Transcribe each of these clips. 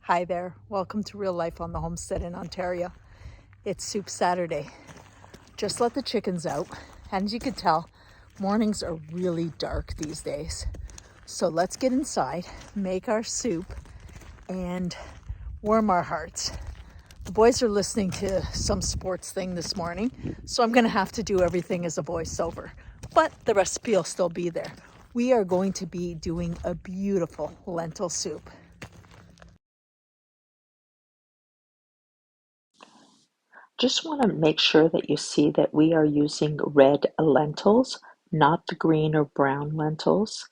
Hi there, welcome to Real Life on the Homestead in Ontario. It's Soup Saturday. Just let the chickens out. And as you can tell, mornings are really dark these days. So let's get inside, make our soup, and warm our hearts. The boys are listening to some sports thing this morning, so I'm gonna have to do everything as a voiceover. But the recipe will still be there. We are going to be doing a beautiful lentil soup. Just want to make sure that you see that we are using red lentils, not the green or brown lentils.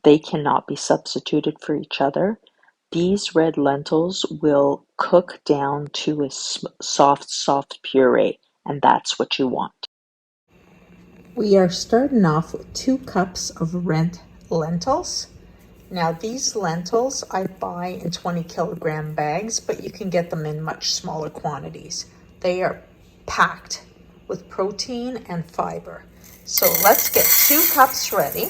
They cannot be substituted for each other. These red lentils will cook down to a soft puree, and that's what you want. We are starting off with 2 cups of red lentils. Now these lentils I buy in 20 kilogram bags, but you can get them in much smaller quantities. They are packed with protein and fiber. So let's get 2 cups ready.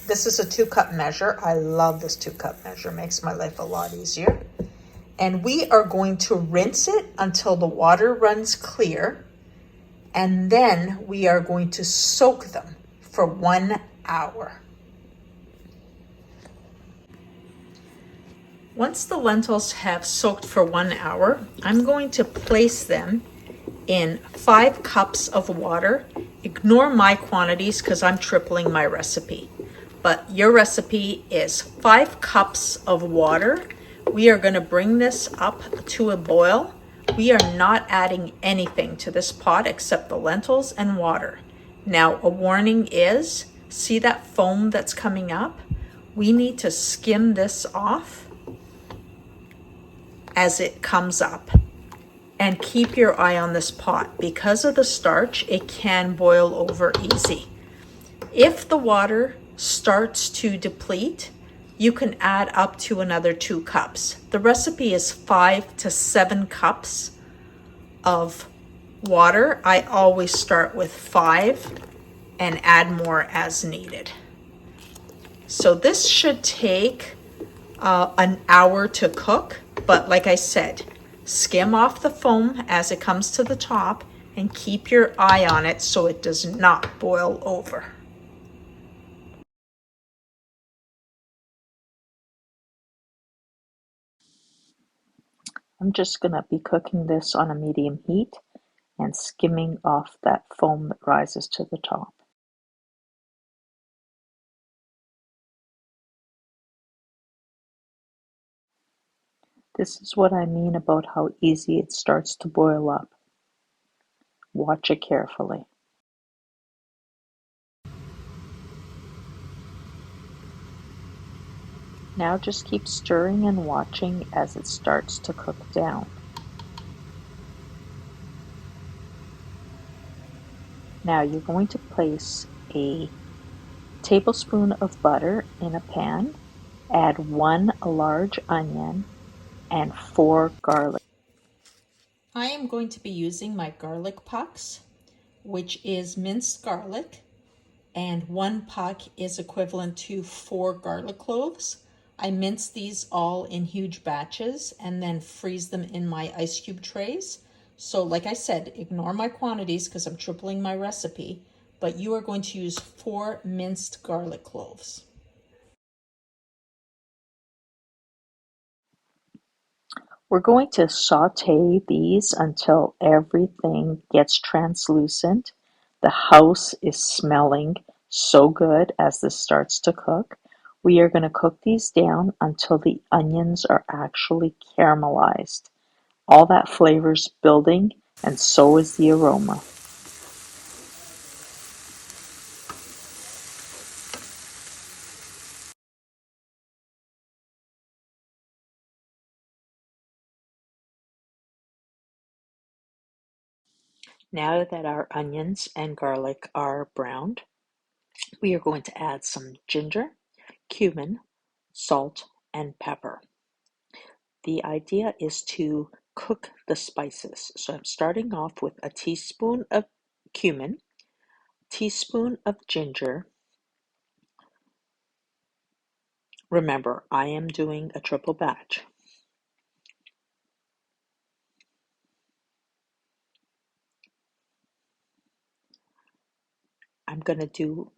This is a 2-cup measure. I love this 2-cup measure. It makes my life a lot easier. And we are going to rinse it until the water runs clear. And then we are going to soak them for 1 hour. Once the lentils have soaked for 1 hour, I'm going to place them in 5 cups of water. Ignore my quantities because I'm tripling my recipe. But your recipe is 5 cups of water. We are going to bring this up to a boil. We are not adding anything to this pot except the lentils and water. Now, a warning is, see that foam that's coming up? We need to skim this off as it comes up. And keep your eye on this pot. Because of the starch, it can boil over easy. If the water starts to deplete, you can add up to another 2 cups. The recipe is 5 to 7 cups of water. I always start with 5 and add more as needed. So this should take an hour to cook, but like I said, skim off the foam as it comes to the top and keep your eye on it so it does not boil over. I'm just going to be cooking this on a medium heat and skimming off that foam that rises to the top. This is what I mean about how easy it starts to boil up. Watch it carefully. Now just keep stirring and watching as it starts to cook down. Now you're going to place a tablespoon of butter in a pan, add 1 large onion and 4 garlic. I am going to be using my garlic pucks, which is minced garlic, and 1 puck is equivalent to 4 garlic cloves. I mince these all in huge batches and then freeze them in my ice cube trays. So like I said, ignore my quantities because I'm tripling my recipe, but you are going to use 4 minced garlic cloves. We're going to saute these until everything gets translucent. The house is smelling so good as this starts to cook. We are going to cook these down until the onions are actually caramelized. All that flavor's building, and so is the aroma. Now that our onions and garlic are browned, we are going to add some ginger, cumin, salt, and pepper. The idea is to cook the spices. So I'm starting off with a teaspoon of cumin, teaspoon of ginger, Remember, I am doing a triple batch. I'm going to do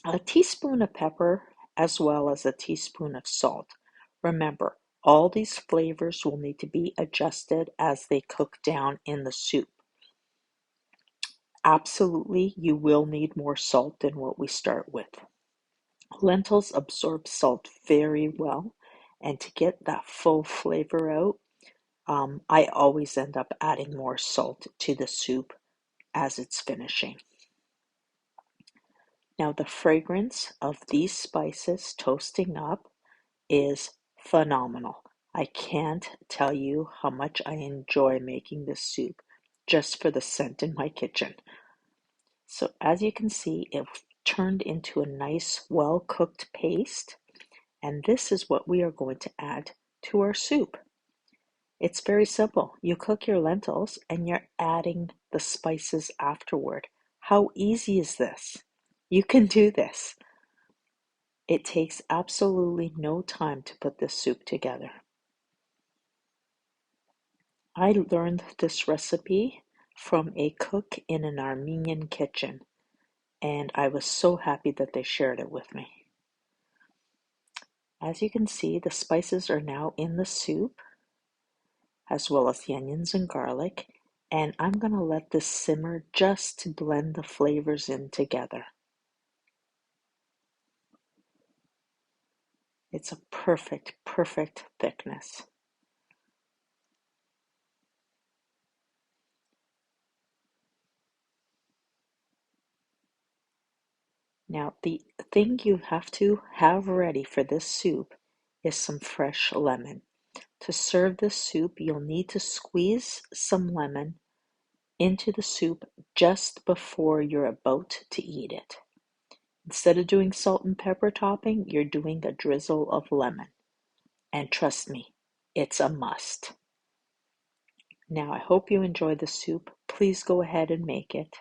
a teaspoon of pepper as well as a teaspoon of salt. Remember, all these flavors will need to be adjusted as they cook down in the soup. Absolutely, you will need more salt than what we start with. Lentils absorb salt very well, and to get that full flavor out, I always end up adding more salt to the soup as it's finishing. Now, the fragrance of these spices toasting up is phenomenal. I can't tell you how much I enjoy making this soup just for the scent in my kitchen. So as you can see, it turned into a nice, well-cooked paste, and this is what we are going to add to our soup. It's very simple. You cook your lentils and you're adding the spices afterward. How easy is this? You can do this. It takes absolutely no time to put this soup together. I learned this recipe from a cook in an Armenian kitchen, and I was so happy that they shared it with me. As you can see, the spices are now in the soup, as well as the onions and garlic, and I'm going to let this simmer just to blend the flavors in together. It's a perfect, perfect thickness. Now, the thing you have to have ready for this soup is some fresh lemon. To serve this soup, you'll need to squeeze some lemon into the soup just before you're about to eat it. Instead of doing salt and pepper topping, you're doing a drizzle of lemon. And trust me, it's a must. Now, I hope you enjoy the soup. Please go ahead and make it.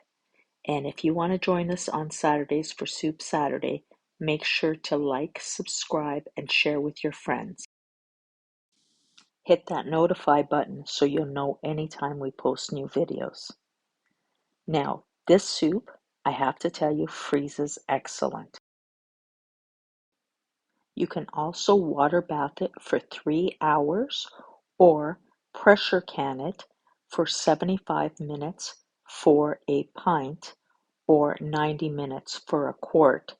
And if you want to join us on Saturdays for Soup Saturday, make sure to like, subscribe, and share with your friends. Hit that notify button so you'll know anytime we post new videos. Now, this soup, I have to tell you, freezes excellent. You can also water bath it for 3 hours or pressure can it for 75 minutes for a pint or 90 minutes for a quart,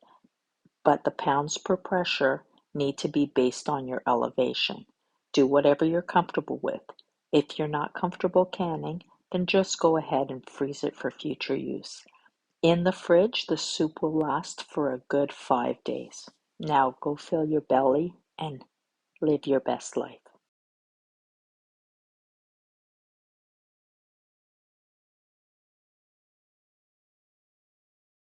but the pounds per pressure need to be based on your elevation. Do whatever you're comfortable with. If you're not comfortable canning, then just go ahead and freeze it for future use. In the fridge, the soup will last for a good 5 days. Now go fill your belly and live your best life.